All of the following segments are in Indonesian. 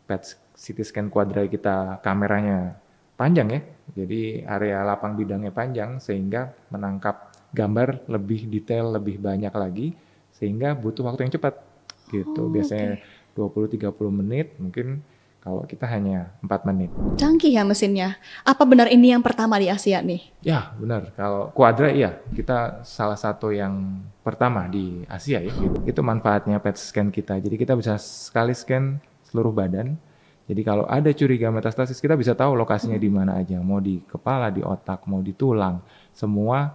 PET CT scan kuadra kita kameranya panjang ya, jadi area lapang bidangnya panjang sehingga menangkap gambar lebih detail, lebih banyak lagi, sehingga butuh waktu yang cepat gitu. Biasanya 20-30 menit, mungkin kalau kita hanya 4 menit. Canggih ya mesinnya. Apa benar ini yang pertama di Asia nih? Ya benar, kalau kuadra iya, kita salah satu yang pertama di Asia ya gitu. Itu manfaatnya PET scan kita, jadi kita bisa sekali scan seluruh badan. Jadi kalau ada curiga metastasis, kita bisa tahu lokasinya di mana aja, mau di kepala, di otak, mau di tulang, semua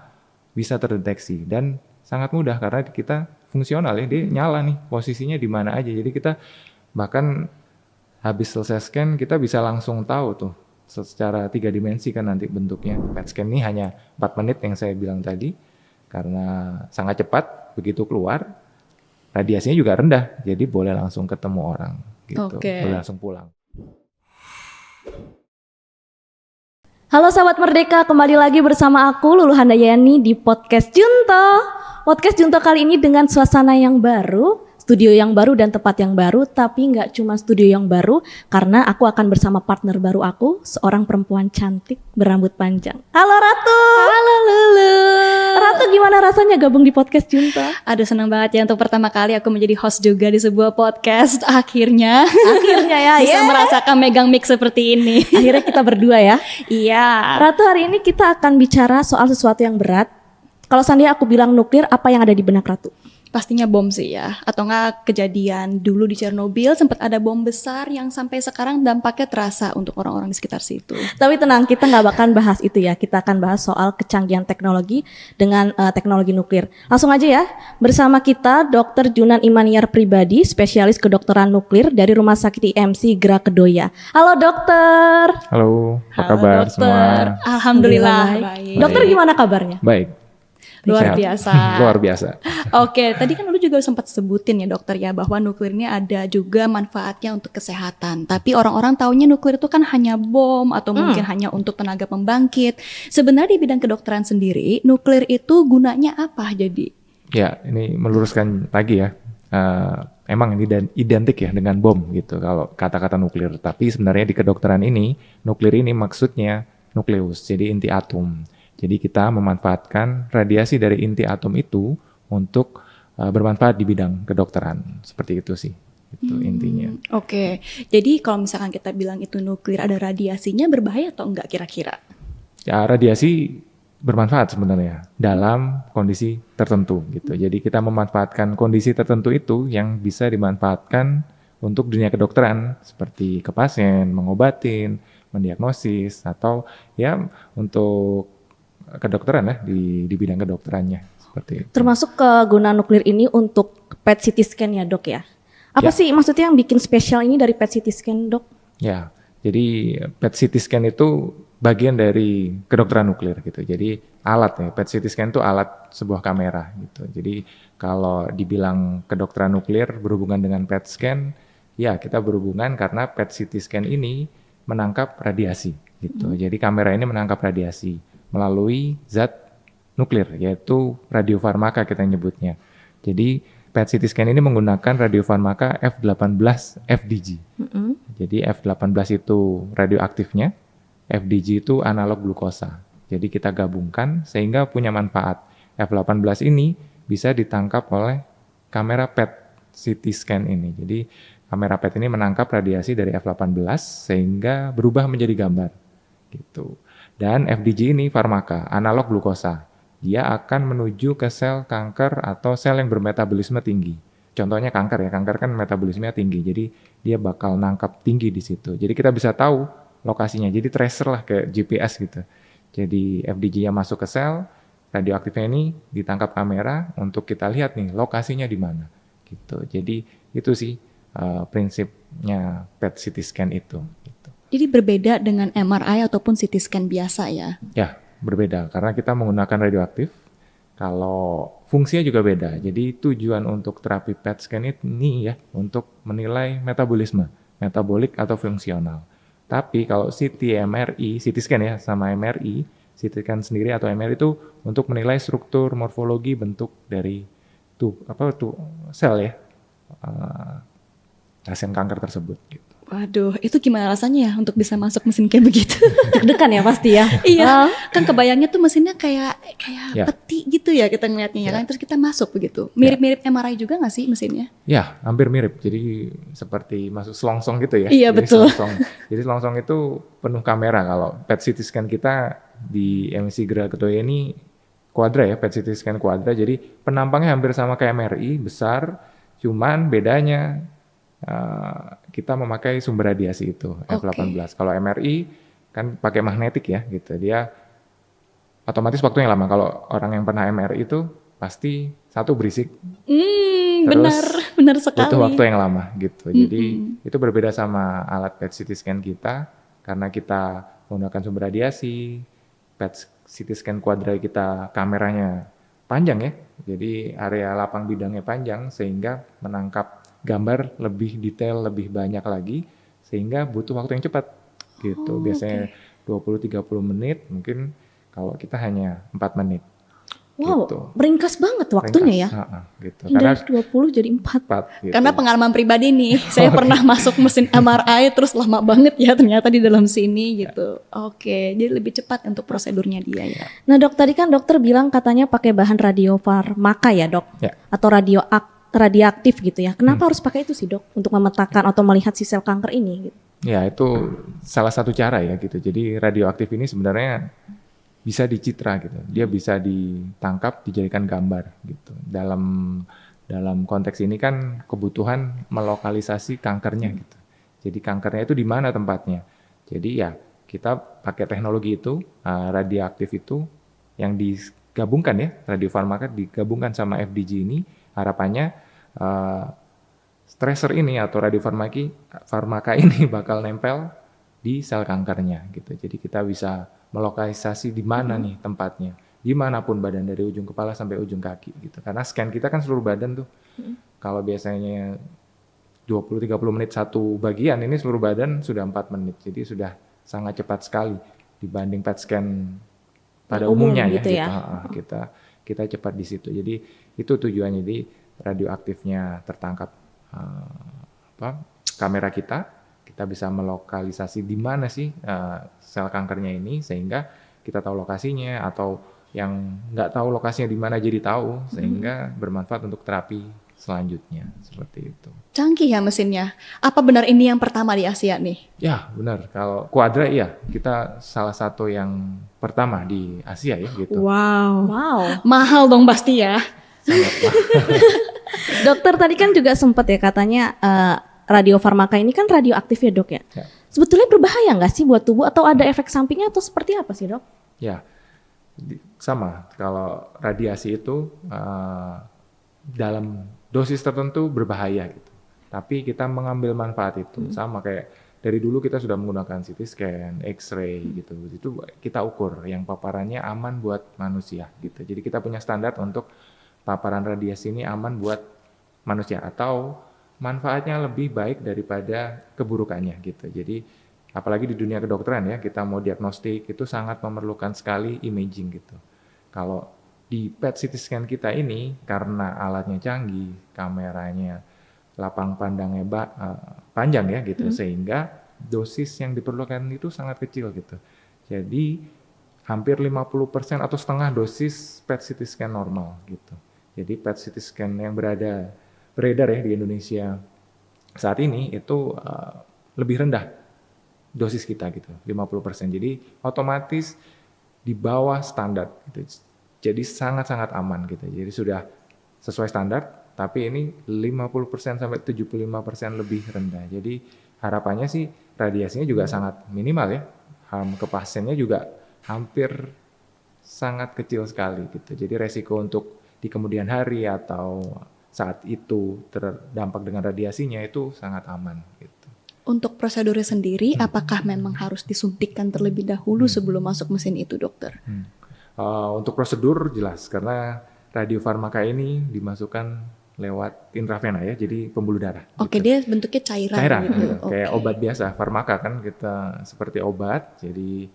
bisa terdeteksi dan sangat mudah karena kita fungsional ya, dia nyala nih posisinya di mana aja. Jadi kita bahkan habis selesai scan kita bisa langsung tahu tuh secara 3 dimensi kan nanti bentuknya. PET scan ini hanya 4 menit yang saya bilang tadi karena sangat cepat, begitu keluar radiasinya juga rendah, jadi boleh langsung ketemu orang gitu, boleh langsung pulang. Halo sahabat Merdeka, kembali lagi bersama aku Lulu Handayani di Podcast Junto. Podcast Junto kali ini dengan suasana yang baru, studio yang baru dan tempat yang baru, tapi nggak cuma studio yang baru, karena aku akan bersama partner baru aku, seorang perempuan cantik berambut panjang. Halo Ratu. Halo Lulu. Ratu, gimana rasanya gabung di Podcast Junto? Aduh, senang banget ya untuk pertama kali aku menjadi host juga di sebuah podcast. Akhirnya ya, bisa merasakan megang mic seperti ini. Akhirnya kita berdua ya. Iya. Ratu, hari ini kita akan bicara soal sesuatu yang berat. Kalau seandainya aku bilang nuklir, apa yang ada di benak Ratu? Pastinya bom sih ya. Atau enggak kejadian dulu di Chernobyl sempat ada bom besar yang sampai sekarang dampaknya terasa untuk orang-orang di sekitar situ. Tapi tenang, kita nggak akan bahas itu ya. Kita akan bahas soal kecanggihan teknologi dengan teknologi nuklir. Langsung aja ya, bersama kita Dr. Junan Imaniar Pribadi, spesialis kedokteran nuklir dari Rumah Sakit IMC Gra Kedoya. Halo dokter. Halo, apa kabar semua? Alhamdulillah baik. Dokter gimana kabarnya? Baik. Luar Sehat. biasa. Luar biasa. Oke, tadi kan lu juga sempat sebutin ya dokter ya bahwa nuklir ini ada juga manfaatnya untuk kesehatan. Tapi orang-orang taunya nuklir itu kan hanya bom atau mungkin hanya untuk tenaga pembangkit. Sebenarnya di bidang kedokteran sendiri, nuklir itu gunanya apa jadi? Ya, ini meluruskan lagi ya. Emang ini identik ya dengan bom gitu kalau kata-kata nuklir. Tapi sebenarnya di kedokteran ini, nuklir ini maksudnya nukleus, jadi inti atom. Jadi kita memanfaatkan radiasi dari inti atom itu untuk bermanfaat di bidang kedokteran. Seperti itu sih, itu intinya. Oke, jadi kalau misalkan kita bilang itu nuklir ada radiasinya, berbahaya atau enggak kira-kira? Ya, radiasi bermanfaat sebenarnya dalam kondisi tertentu gitu. Jadi kita memanfaatkan kondisi tertentu itu yang bisa dimanfaatkan untuk dunia kedokteran seperti ke pasien, mengobatin, mendiagnosis atau ya untuk kedokteran ya di bidang kedokterannya seperti itu. Termasuk kegunaan nuklir ini untuk PET CT scan ya dok ya? Apa sih maksudnya yang bikin spesial ini dari PET CT scan dok? Ya, jadi PET CT scan itu bagian dari kedokteran nuklir gitu. Jadi alat ya, PET CT scan itu alat sebuah kamera gitu. Jadi kalau dibilang kedokteran nuklir berhubungan dengan PET scan, ya kita berhubungan karena PET CT scan ini menangkap radiasi gitu. Jadi kamera ini menangkap radiasi melalui zat nuklir, yaitu radiofarmaka kita nyebutnya. Jadi PET CT scan ini menggunakan radiofarmaka F18 FDG. Jadi F18 itu radioaktifnya, FDG itu analog glukosa. Jadi kita gabungkan sehingga punya manfaat. F18 ini bisa ditangkap oleh kamera PET CT scan ini. Jadi kamera PET ini menangkap radiasi dari F18 sehingga berubah menjadi gambar. Gitu. Dan FDG ini farmaka, analog glukosa. Dia akan menuju ke sel kanker atau sel yang bermetabolisme tinggi. Contohnya kanker ya, kanker kan metabolismenya tinggi. Jadi dia bakal nangkap tinggi di situ. Jadi kita bisa tahu lokasinya. Jadi tracer lah kayak GPS gitu. Jadi FDG-nya masuk ke sel, radioaktifnya ini ditangkap kamera untuk kita lihat nih lokasinya di mana. Gitu. Jadi itu sih prinsipnya PET CT scan itu. Gitu. Jadi berbeda dengan MRI ataupun CT scan biasa ya? Ya, berbeda karena kita menggunakan radioaktif. Kalau fungsinya juga beda. Jadi tujuan untuk terapi PET scan ini ya untuk menilai metabolisme, metabolik atau fungsional. Tapi kalau CT scan ya sama MRI, CT scan sendiri atau MRI itu untuk menilai struktur, morfologi, bentuk dari sel ya, pasien kanker tersebut. Gitu. Waduh, itu gimana rasanya ya untuk bisa masuk mesin kayak begitu? Deg-degan ya pasti ya. Iya, kan kebayangnya tuh mesinnya kayak Ya. peti gitu ya kita ngeliatnya ya kan, terus kita masuk begitu. Mirip-mirip MRI juga nggak sih mesinnya? Ya, hampir mirip. Jadi seperti masuk selongsong gitu ya. Iya, Jadi betul. Jadi selongsong itu penuh kamera. Kalau PET CT scan kita di MSI Gerald Kedoya ini kuadra ya, PET CT scan kuadra. Jadi penampangnya hampir sama kayak MRI, besar. Cuman bedanya kita memakai sumber radiasi itu F18. Kalau MRI kan pakai magnetik ya gitu. Dia otomatis waktunya lama. Kalau orang yang pernah MRI itu pasti satu berisik, Benar sekali. butuh waktu yang lama gitu. Jadi itu berbeda sama alat PET CT scan kita karena kita menggunakan sumber radiasi. PET CT scan kuadra kita kameranya panjang ya. Jadi area lapang bidangnya panjang sehingga menangkap gambar lebih detail, lebih banyak lagi sehingga butuh waktu yang cepat gitu. Biasanya 20-30 menit, mungkin kalau kita hanya 4 menit. Wow, Gitu. ringkas banget waktunya ya. Ringkas, gitu. Karena Dari 20 jadi 4. 4 gitu. Karena pengalaman pribadi nih, saya pernah masuk mesin MRI terus lama banget ya ternyata di dalam sini gitu. Oke, jadi lebih cepat untuk prosedurnya dia ya. Nah dok, tadi kan dokter bilang katanya pakai bahan radiofarmaka ya dok? Ya. Atau radioaktif gitu ya. Kenapa harus pakai itu sih dok? Untuk memetakan atau melihat si sel kanker ini gitu. Ya itu salah satu cara ya gitu. Jadi radioaktif ini sebenarnya bisa dicitra gitu. Dia bisa ditangkap, dijadikan gambar gitu. Dalam konteks ini kan kebutuhan melokalisasi kankernya gitu. Jadi kankernya itu di mana tempatnya. Jadi ya kita pakai teknologi itu, radioaktif itu yang digabungkan ya, radiofarmaka digabungkan sama FDG ini, harapannya stressor ini atau radiofarmaka ini bakal nempel di sel kankernya gitu. Jadi kita bisa melokalisasi di mana nih tempatnya, dimanapun badan dari ujung kepala sampai ujung kaki gitu. Karena scan kita kan seluruh badan tuh. Kalau biasanya 20-30 menit satu bagian, ini seluruh badan sudah 4 menit. Jadi sudah sangat cepat sekali dibanding PET scan pada umumnya gitu ya. Kita cepat di situ. Jadi itu tujuannya. Jadi radioaktifnya tertangkap kamera kita bisa melokalisasi di mana sih sel kankernya ini sehingga kita tahu lokasinya, atau yang nggak tahu lokasinya di mana jadi tahu sehingga bermanfaat untuk terapi selanjutnya seperti itu. Canggih ya mesinnya. Apa benar ini yang pertama di Asia nih? Ya benar. Kalau kuadra iya, kita salah satu yang pertama di Asia ya gitu. Wow. Wow. Mahal dong pasti ya. Sangat Dokter tadi kan juga sempat ya katanya radiofarmaka ini kan radioaktif ya dok ya. Ya. Sebetulnya berbahaya nggak sih buat tubuh atau ada efek sampingnya atau seperti apa sih dok? Ya, sama. Kalau radiasi itu dalam dosis tertentu berbahaya gitu. Tapi kita mengambil manfaat itu. Sama kayak dari dulu kita sudah menggunakan CT scan, X-ray gitu. Itu kita ukur yang paparannya aman buat manusia gitu. Jadi kita punya standar untuk paparan radiasi ini aman buat manusia atau manfaatnya lebih baik daripada keburukannya gitu. Jadi apalagi di dunia kedokteran ya, kita mau diagnostik itu sangat memerlukan sekali imaging gitu. Kalau di PET CT scan kita ini karena alatnya canggih, kameranya lapang pandangnya panjang ya gitu, sehingga dosis yang diperlukan itu sangat kecil gitu. Jadi hampir 50% atau setengah dosis PET CT scan normal gitu. Jadi PET CT scan yang beredar ya di Indonesia saat ini itu lebih rendah dosis kita gitu, 50%. Jadi otomatis di bawah standar gitu. Jadi sangat-sangat aman gitu. Jadi sudah sesuai standar, tapi ini 50% sampai 75% lebih rendah. Jadi harapannya sih radiasinya juga sangat minimal ya. Ke pasiennya juga hampir sangat kecil sekali gitu. Jadi resiko untuk di kemudian hari atau saat itu terdampak dengan radiasinya itu sangat aman gitu. Untuk prosedurnya sendiri, apakah memang harus disuntikkan terlebih dahulu sebelum masuk mesin itu, dokter? Untuk prosedur jelas, karena radiofarmaka ini dimasukkan lewat intravena ya, jadi pembuluh darah. Oke, gitu. dia bentuknya cairan gitu. Kayak Oke. obat biasa, farmaka kan kita seperti obat, jadi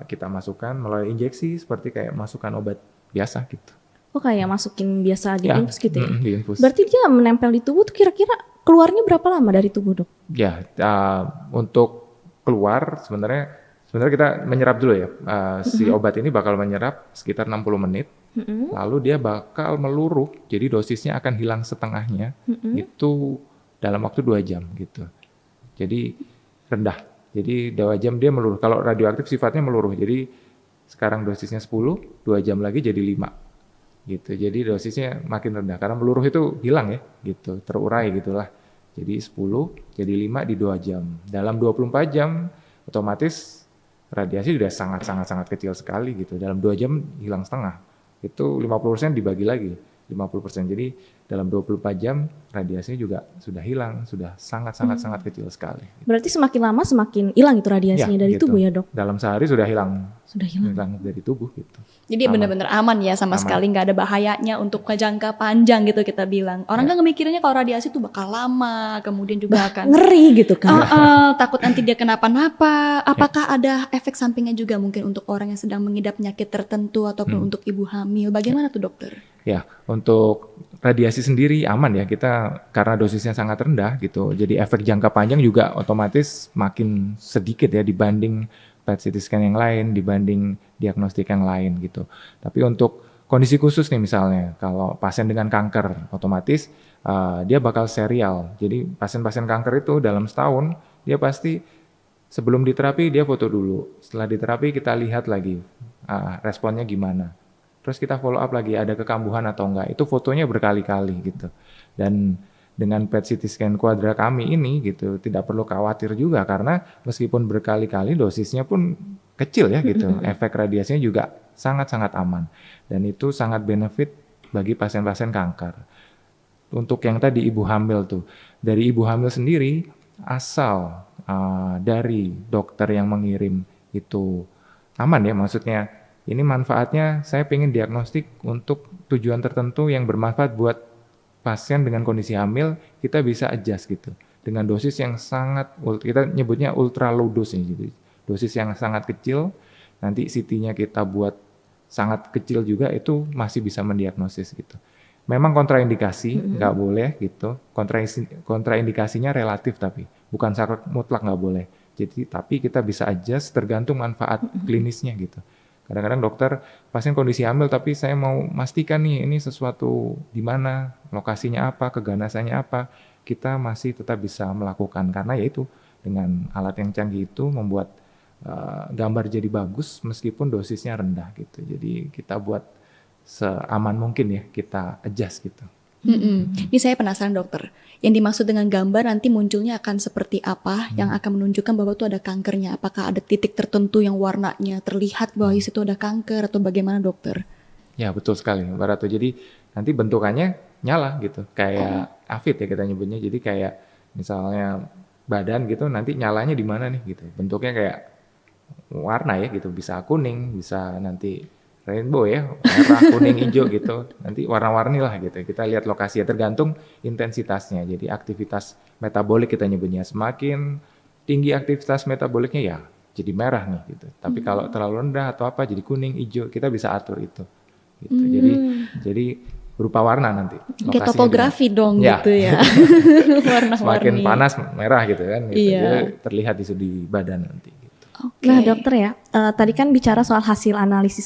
kita masukkan melalui injeksi seperti kayak masukkan obat biasa gitu. Oh kayak masukin biasa di infus gitu ya? Di infus. Berarti dia menempel di tubuh tuh kira-kira keluarnya berapa lama dari tubuh, Dok? Ya, untuk keluar sebenarnya kita menyerap dulu ya. Si obat ini bakal menyerap sekitar 60 menit. Lalu dia bakal meluruh, jadi dosisnya akan hilang setengahnya. Itu dalam waktu 2 jam gitu. Jadi rendah. Jadi 2 jam dia meluruh. Kalau radioaktif sifatnya meluruh. Jadi sekarang dosisnya 10, 2 jam lagi jadi 5. Gitu. Jadi dosisnya makin rendah karena meluruh itu hilang ya, gitu. Terurai gitulah. Jadi 10 jadi 5 di 2 jam. Dalam 24 jam otomatis radiasi sudah sangat kecil sekali gitu. Dalam 2 jam hilang setengah. Itu 50% dibagi lagi. 50%. Jadi dalam 24 jam radiasinya juga sudah hilang, sudah sangat kecil sekali. Berarti semakin lama semakin hilang itu radiasinya dari gitu. tubuh ya, Dok? Dalam sehari sudah hilang. Sudah hilang Dari tubuh gitu. Jadi benar-benar aman ya, sama sekali nggak ada bahayanya untuk jangka panjang gitu kita bilang. Orang kan mikirnya kalau radiasi itu bakal lama, kemudian juga akan ngeri gitu kan. takut nanti dia kenapa-napa. Apakah ada efek sampingnya juga mungkin untuk orang yang sedang mengidap penyakit tertentu ataupun untuk ibu hamil? Bagaimana tuh dokter? Ya, untuk radiasi sendiri aman ya, kita karena dosisnya sangat rendah gitu. Jadi efek jangka panjang juga otomatis makin sedikit ya dibanding PET CT scan yang lain, dibanding diagnostik yang lain gitu. Tapi untuk kondisi khusus nih misalnya, kalau pasien dengan kanker otomatis dia bakal serial. Jadi pasien-pasien kanker itu dalam setahun dia pasti sebelum diterapi dia foto dulu. Setelah diterapi kita lihat lagi responnya gimana. Terus kita follow up lagi, ada kekambuhan atau enggak. Itu fotonya berkali-kali gitu. Dan dengan PET CT scan kuadra kami ini gitu, tidak perlu khawatir juga karena meskipun berkali-kali dosisnya pun kecil ya gitu. Efek radiasinya juga sangat-sangat aman. Dan itu sangat benefit bagi pasien-pasien kanker. Untuk yang tadi ibu hamil tuh, dari ibu hamil sendiri asal dari dokter yang mengirim itu aman ya, maksudnya ini manfaatnya saya pengen diagnostik untuk tujuan tertentu yang bermanfaat buat pasien dengan kondisi hamil, kita bisa adjust gitu. Dengan dosis yang sangat, kita nyebutnya ultra low dose gitu. Dosis yang sangat kecil, nanti CT-nya kita buat sangat kecil juga, itu masih bisa mendiagnosis gitu. Memang kontraindikasi, nggak boleh gitu. Kontraindikasinya relatif tapi, bukan syarat mutlak nggak boleh. Jadi, tapi kita bisa adjust tergantung manfaat klinisnya gitu. Kadang-kadang dokter, pasien kondisi hamil tapi saya mau pastikan nih ini sesuatu di mana, lokasinya apa, keganasannya apa, kita masih tetap bisa melakukan karena yaitu dengan alat yang canggih itu membuat gambar jadi bagus meskipun dosisnya rendah gitu. Jadi kita buat seaman mungkin ya, kita adjust gitu. Ini saya penasaran dokter, yang dimaksud dengan gambar nanti munculnya akan seperti apa yang akan menunjukkan bahwa itu ada kankernya? Apakah ada titik tertentu yang warnanya terlihat bahwa di situ ada kanker atau bagaimana dokter? Ya betul sekali Mbak Ratu, jadi nanti bentukannya nyala gitu, kayak AFID ya kita nyebutnya, jadi kayak misalnya badan gitu nanti nyalanya di mana nih gitu, bentuknya kayak warna ya gitu, bisa kuning, bisa nanti rainbow ya, merah, kuning, hijau gitu. Nanti warna-warni lah gitu. Kita lihat lokasi ya, tergantung intensitasnya. Jadi aktivitas metabolik kita nyebutnya, semakin tinggi aktivitas metaboliknya ya jadi merah nih gitu. Tapi kalau terlalu rendah atau apa jadi kuning, hijau, kita bisa atur itu. Gitu. Jadi berupa warna nanti. Kayak topografi dong gitu ya. Warna-warni. Semakin panas merah gitu kan. Gitu. Iya. Jadi terlihat di badan nanti. Okay. Nah dokter ya, tadi kan bicara soal hasil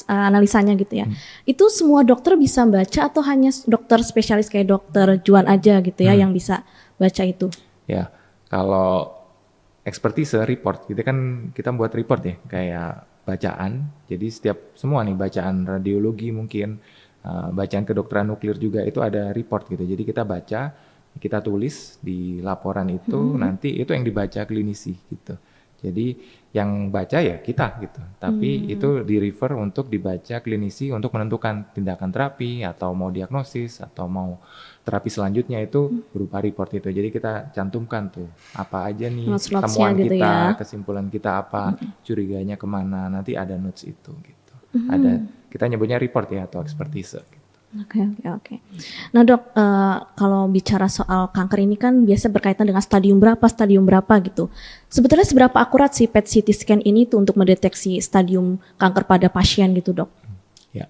analisanya gitu ya. Itu semua dokter bisa baca atau hanya dokter spesialis kayak dokter Juan aja gitu ya yang bisa baca itu? Ya, kalau expertise report, kita buat report ya, kayak bacaan. Jadi semua nih bacaan radiologi mungkin, bacaan kedokteran nuklir juga itu ada report gitu. Jadi kita baca, kita tulis di laporan itu, nanti itu yang dibaca klinisi gitu. Jadi yang baca ya kita gitu, tapi itu di-refer untuk dibaca klinisi untuk menentukan tindakan terapi atau mau diagnosis atau mau terapi selanjutnya itu berupa report itu. Jadi kita cantumkan tuh apa aja nih temuan gitu kita, ya. kesimpulan kita apa, curiganya kemana, nanti ada notes itu gitu. Ada, kita nyebutnya report ya atau expertise. Gitu. Oke. Nah dok, kalau bicara soal kanker ini kan biasa berkaitan dengan stadium berapa gitu. Sebetulnya seberapa akurat sih PET CT scan ini tuh untuk mendeteksi stadium kanker pada pasien gitu dok? Ya,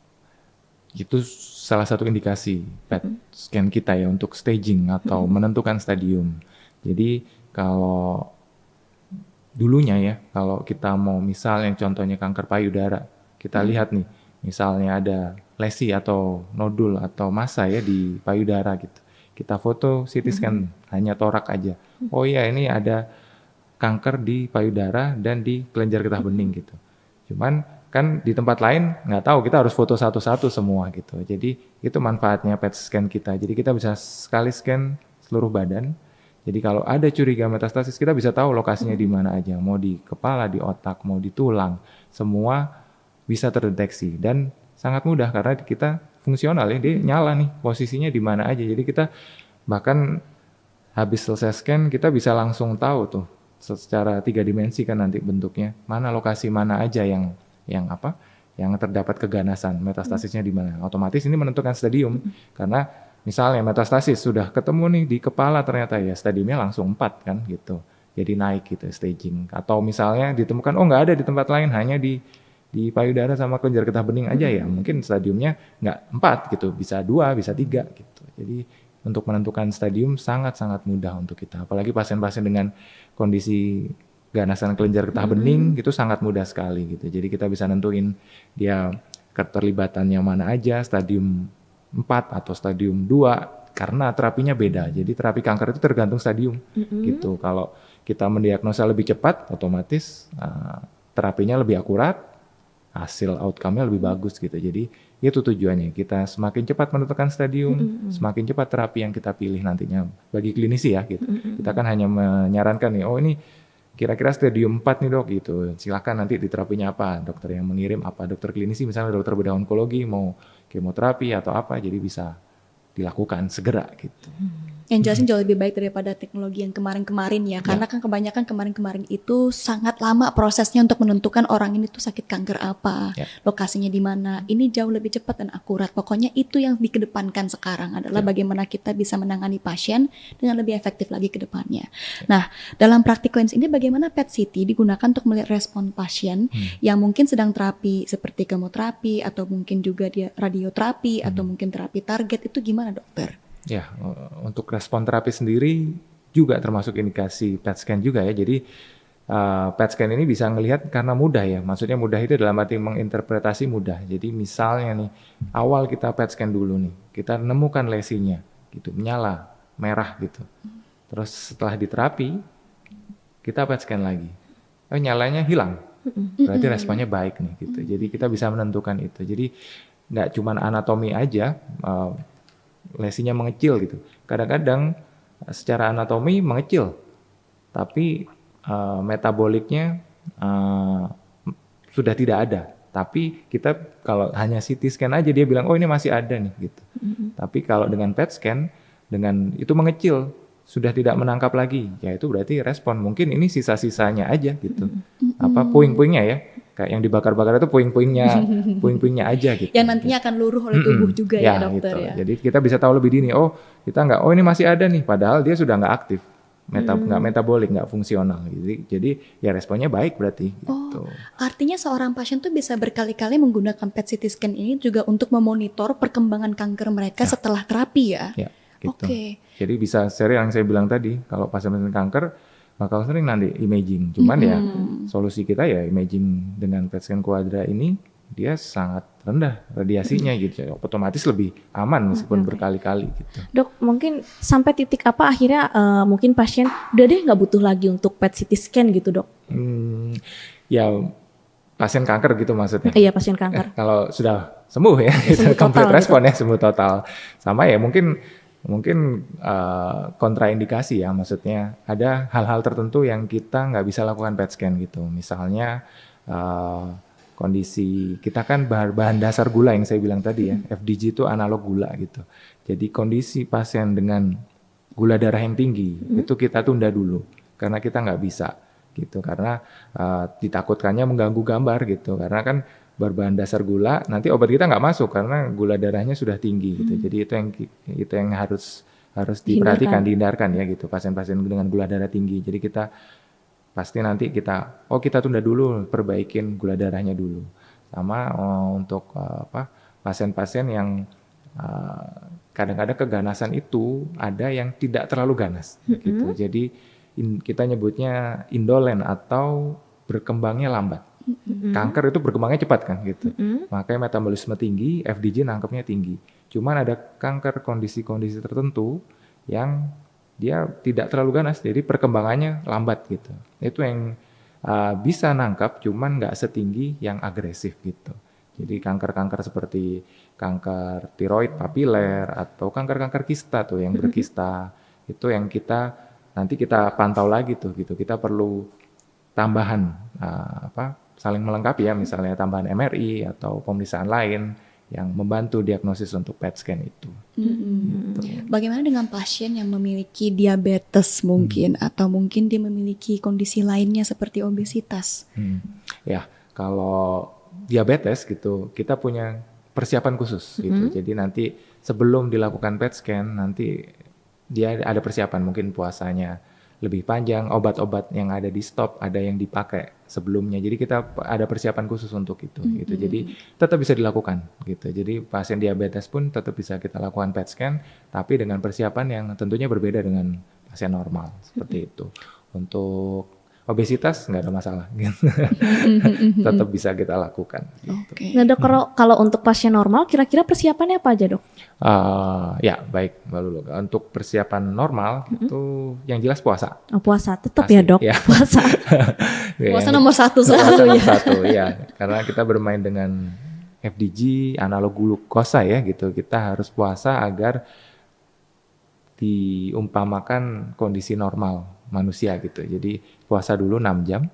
Itu salah satu indikasi PET scan kita ya untuk staging atau menentukan stadium. Jadi kalau dulunya ya, kalau kita mau misalnya contohnya kanker payudara, kita lihat nih, misalnya ada lesi atau nodul atau massa ya di payudara gitu. Kita foto CT scan hanya torak aja. Oh iya ini ada kanker di payudara dan di kelenjar getah bening gitu. Cuman kan di tempat lain nggak tahu, kita harus foto satu-satu semua gitu. Jadi itu manfaatnya PET scan kita. Jadi kita bisa sekali scan seluruh badan. Jadi kalau ada curiga metastasis kita bisa tahu lokasinya di mana aja. Mau di kepala, di otak, mau di tulang, semua bisa terdeteksi dan sangat mudah karena kita fungsional ya, dia nyala nih posisinya di mana aja. Jadi kita bahkan habis selesai scan kita bisa langsung tahu tuh secara 3 dimensi kan nanti bentuknya mana lokasi mana aja yang terdapat keganasan metastasisnya di mana. Otomatis ini menentukan stadium karena misalnya metastasis sudah ketemu nih di kepala ternyata ya stadiumnya langsung 4 kan gitu. Jadi naik gitu staging. Atau misalnya ditemukan nggak ada di tempat lain hanya di payudara sama kelenjar getah bening aja ya. Mungkin stadiumnya nggak 4 gitu, bisa 2, bisa 3 gitu. Jadi untuk menentukan stadium sangat-sangat mudah untuk kita. Apalagi pasien-pasien dengan kondisi ganasan kelenjar getah bening gitu sangat mudah sekali gitu. Jadi kita bisa nentuin dia keterlibatannya mana aja, stadium 4 atau stadium 2 karena terapinya beda. Jadi terapi kanker itu tergantung stadium gitu. Kalau kita mendiagnosa lebih cepat, otomatis terapinya lebih akurat, hasil outcome-nya lebih bagus gitu. Jadi itu tujuannya. Kita semakin cepat menentukan stadium, semakin cepat terapi yang kita pilih nantinya bagi klinisi ya gitu. Kita kan hanya menyarankan nih, oh ini kira-kira stadium 4 nih dok gitu. Silakan nanti diterapinya apa, dokter yang mengirim apa, dokter klinisi misalnya dokter bedah onkologi mau kemoterapi atau apa, jadi bisa dilakukan segera gitu. Yang jelasnya jauh lebih baik daripada teknologi yang kemarin-kemarin ya, karena kan kebanyakan kemarin-kemarin itu sangat lama prosesnya untuk menentukan orang ini tuh sakit kanker apa, lokasinya di mana. Ini jauh lebih cepat dan akurat. Pokoknya itu yang dikedepankan sekarang adalah bagaimana kita bisa menangani pasien dengan lebih efektif lagi ke depannya. Nah, dalam praktik klinis ini bagaimana PET CT digunakan untuk melihat respon pasien yang mungkin sedang terapi seperti kemoterapi atau mungkin juga dia radioterapi atau mungkin terapi target, itu gimana dokter? Ya, untuk respon terapi sendiri juga termasuk indikasi PET scan juga ya. Jadi PET scan ini bisa ngelihat karena mudah ya. Maksudnya mudah itu dalam arti menginterpretasi mudah. Jadi misalnya nih, awal kita PET scan dulu nih, kita nemukan lesinya gitu, menyala, merah gitu. Terus setelah diterapi, kita PET scan lagi. Nyalanya hilang. Berarti responnya baik nih gitu. Jadi kita bisa menentukan itu. Jadi nggak cuma anatomi aja, lesinya mengecil gitu. Kadang-kadang secara anatomi mengecil, tapi metaboliknya sudah tidak ada. Tapi kita kalau hanya CT scan aja dia bilang, oh ini masih ada nih gitu. Tapi kalau dengan PET scan, dengan itu mengecil, sudah tidak menangkap lagi, ya itu berarti respon. Mungkin ini sisa-sisanya aja gitu. Puing-puingnya ya. Kayak yang dibakar-bakar itu puing-puingnya aja gitu. Yang nantinya akan luruh oleh tubuh juga ya dokter gitu. ya. Jadi kita bisa tahu lebih dini. Oh kita nggak, oh ini masih ada nih. Padahal dia sudah nggak aktif, nggak metabolik, nggak fungsional. Jadi ya responnya baik berarti. Gitu. Artinya seorang pasien tuh bisa berkali-kali menggunakan PET CT scan ini juga untuk memonitor perkembangan kanker mereka setelah terapi ya. Ya gitu. Jadi bisa seri yang saya bilang tadi, kalau pasien-pasien kanker bakal sering nanti imaging. Cuman ya solusi kita ya imaging dengan PET scan Quadra ini dia sangat rendah radiasinya gitu. Otomatis lebih aman meskipun berkali-kali gitu. Dok, mungkin sampai titik apa akhirnya mungkin pasien udah deh nggak butuh lagi untuk PET CT scan gitu dok? Ya pasien kanker gitu maksudnya? Iya pasien kanker. Kalau sudah sembuh ya, sembuh complete total, respon gitu. Ya sembuh total. Sama ya mungkin kontraindikasi ya, maksudnya ada hal-hal tertentu yang kita nggak bisa lakukan PET scan gitu. Misalnya kondisi kita kan bahan dasar gula yang saya bilang tadi ya, FDG itu analog gula gitu. Jadi kondisi pasien dengan gula darah yang tinggi itu kita tunda dulu karena kita nggak bisa gitu, karena ditakutkannya mengganggu gambar gitu, karena kan berbahan dasar gula, nanti obat kita nggak masuk karena gula darahnya sudah tinggi gitu. Jadi itu yang harus diperhatikan, dihindarkan ya gitu, pasien-pasien dengan gula darah tinggi. Jadi kita pasti nanti kita tunda dulu, perbaikin gula darahnya dulu. Sama untuk pasien-pasien yang kadang-kadang keganasan itu ada yang tidak terlalu ganas gitu. Jadi kita nyebutnya indolen atau berkembangnya lambat. Kanker itu berkembangnya cepat kan gitu. Makanya metabolisme tinggi, FDG nangkepnya tinggi. Cuman ada kanker kondisi-kondisi tertentu yang dia tidak terlalu ganas, jadi perkembangannya lambat gitu. Itu yang bisa nangkap, cuman nggak setinggi yang agresif gitu. Jadi kanker-kanker seperti kanker tiroid papiler atau kanker-kanker kista tuh yang berkista, itu yang nanti kita pantau lagi tuh gitu. Kita perlu tambahan saling melengkapi ya, misalnya tambahan MRI atau pemeriksaan lain yang membantu diagnosis untuk PET scan itu. Gitu. Bagaimana dengan pasien yang memiliki diabetes mungkin atau mungkin dia memiliki kondisi lainnya seperti obesitas? Ya, kalau diabetes gitu, kita punya persiapan khusus gitu. Jadi nanti sebelum dilakukan PET scan, nanti dia ada persiapan, mungkin puasanya lebih panjang, obat-obat yang ada di stop, ada yang dipakai sebelumnya. Jadi kita ada persiapan khusus untuk itu. Gitu. Jadi tetap bisa dilakukan gitu. Jadi pasien diabetes pun tetap bisa kita lakukan PET scan, tapi dengan persiapan yang tentunya berbeda dengan pasien normal seperti itu. Untuk obesitas nggak ada masalah, gitu. Tetap bisa kita lakukan. Gitu. Oke. Nah dok, kalau untuk pasien normal kira-kira persiapannya apa aja dok? Ya baik Mbak Lulu. Untuk persiapan normal itu yang jelas puasa. Oh, puasa tetap Pasti, ya dok, ya. puasa. Puasa nomor satu Puasa selalu nomor ya. satu, ya. Karena kita bermain dengan FDG, analog glukosa ya gitu. Kita harus puasa agar diumpamakan kondisi normal manusia gitu. Jadi puasa dulu 6 jam.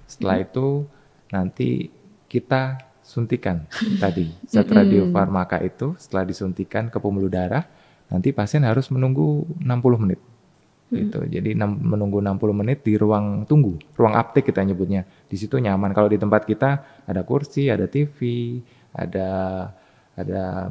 Setelah itu nanti kita suntikan tadi zat radiofarmaka itu. Setelah disuntikan ke pembuluh darah, nanti pasien harus menunggu 60 menit. Gitu. Jadi menunggu 60 menit di ruang tunggu, ruang aptek kita nyebutnya. Di situ nyaman. Kalau di tempat kita ada kursi, ada TV, ada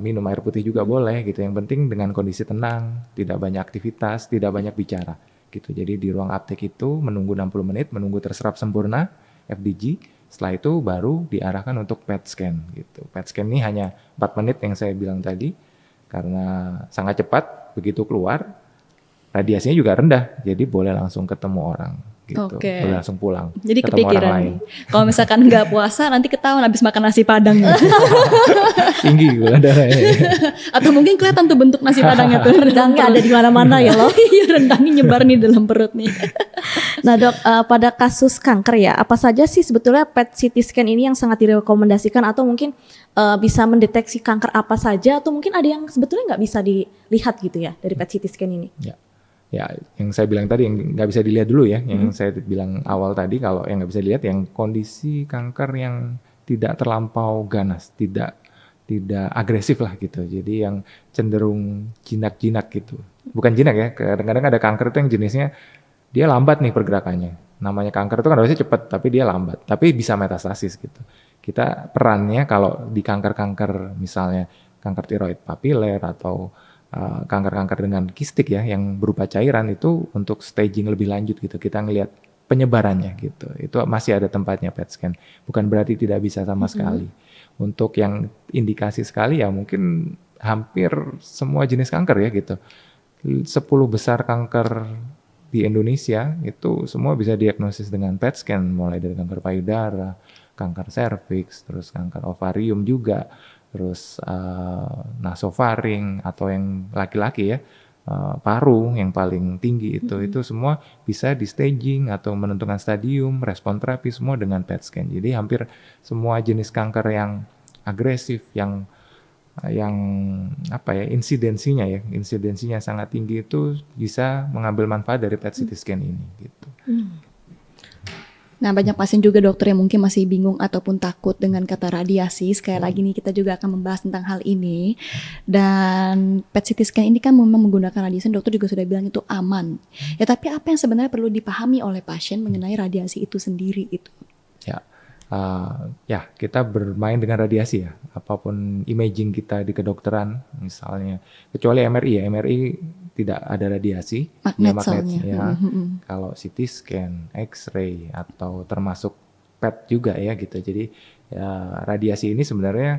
minum air putih juga boleh gitu. Yang penting dengan kondisi tenang, tidak banyak aktivitas, tidak banyak bicara gitu. Jadi di ruang aptek itu menunggu 60 menit, menunggu terserap sempurna FDG. Setelah itu baru diarahkan untuk PET scan gitu. PET scan ini hanya 4 menit yang saya bilang tadi karena sangat cepat. Begitu keluar radiasinya juga rendah, jadi boleh langsung ketemu orang gitu. Oke. Boleh langsung pulang. Jadi ketemu orang kepikiran lain. nih, kalau misalkan nggak puasa nanti ketahuan habis makan nasi padang ya. Tinggi gula darahnya. Atau mungkin kelihatan tuh bentuk nasi padangnya tuh. Rendangnya ada di mana-mana ya loh. Iya, rendangnya nyebar nih dalam perut nih. Nah dok, pada kasus kanker ya, apa saja sih sebetulnya PET CT scan ini yang sangat direkomendasikan atau mungkin bisa mendeteksi kanker apa saja atau mungkin ada yang sebetulnya nggak bisa dilihat gitu ya dari PET CT scan ini? Ya, yang saya bilang tadi yang nggak bisa dilihat dulu ya, yang saya bilang awal tadi kalau yang nggak bisa dilihat yang kondisi kanker yang tidak terlampau ganas, tidak agresif lah gitu. Jadi yang cenderung jinak-jinak gitu. Bukan jinak ya, kadang-kadang ada kanker itu yang jenisnya dia lambat nih pergerakannya. Namanya kanker itu kan harusnya cepat, tapi dia lambat. Tapi bisa metastasis gitu. Kita perannya kalau di kanker-kanker misalnya kanker tiroid papiler atau kanker-kanker dengan kistik ya yang berupa cairan itu untuk staging lebih lanjut gitu. Kita ngelihat penyebarannya gitu. Itu masih ada tempatnya PET scan. Bukan berarti tidak bisa sama sekali. Untuk yang indikasi sekali ya mungkin hampir semua jenis kanker ya gitu. 10 besar kanker di Indonesia itu semua bisa diagnosis dengan PET scan, mulai dari kanker payudara, kanker serviks, terus kanker ovarium juga, terus nasofaring atau yang laki-laki ya, paru yang paling tinggi itu semua bisa di staging atau menentukan stadium, respon terapi semua dengan PET scan. Jadi hampir semua jenis kanker yang agresif, yang insidensinya sangat tinggi itu bisa mengambil manfaat dari PET CT scan ini gitu. Nah, banyak pasien juga dokter yang mungkin masih bingung ataupun takut dengan kata radiasi. Sekali lagi nih kita juga akan membahas tentang hal ini. Dan PET CT scan ini kan memang menggunakan radiasi, dokter juga sudah bilang itu aman. Ya, tapi apa yang sebenarnya perlu dipahami oleh pasien mengenai radiasi itu sendiri itu? Ya, kita bermain dengan radiasi ya. Apapun imaging kita di kedokteran, misalnya, kecuali MRI ya. MRI tidak ada radiasi, magnet ya. Kalau CT scan, X-ray atau termasuk PET juga ya gitu. Jadi ya, radiasi ini sebenarnya